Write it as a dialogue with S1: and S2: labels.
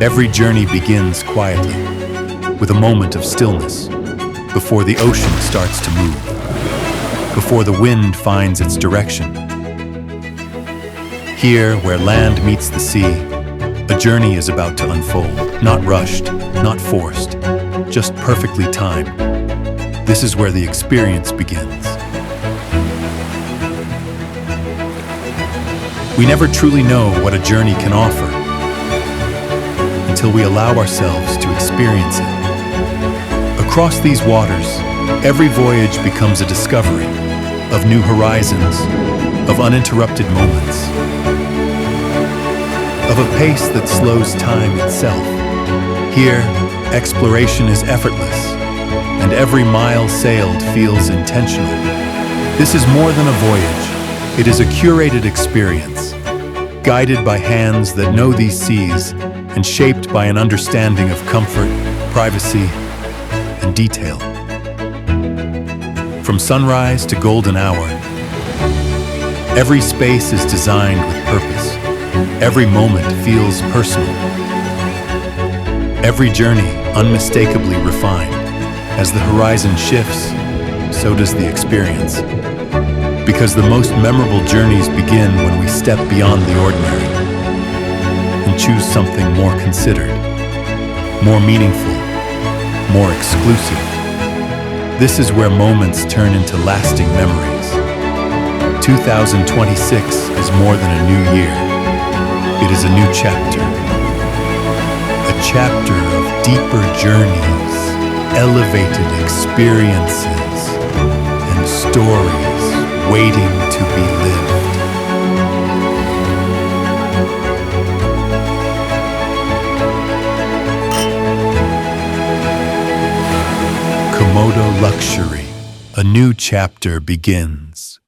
S1: Every journey begins quietly, with a moment of stillness, before the ocean starts to move, before the wind finds its direction. Here, where land meets the sea, a journey is about to unfold, not rushed, not forced, just perfectly timed. This is where the experience begins. We never truly know what a journey can offer until we allow ourselves to experience it. Across these waters, every voyage becomes a discovery of new horizons, of uninterrupted moments, of a pace that slows time itself. Here, exploration is effortless, and every mile sailed feels intentional. This is more than a voyage. It is a curated experience, guided by hands that know these seas and shaped by an understanding of comfort, privacy, and detail. From sunrise to golden hour, every space is designed with purpose. Every moment feels personal. Every journey unmistakably refined. As the horizon shifts, so does the experience. Because the most memorable journeys begin when we step beyond the ordinary and choose something more considered, more meaningful, more exclusive. This is where moments turn into lasting memories. 2026 is more than a new year. It is a new chapter. A chapter of deeper journeys, elevated experiences, and stories waiting to be lived. Komodo Luxury, a new chapter begins.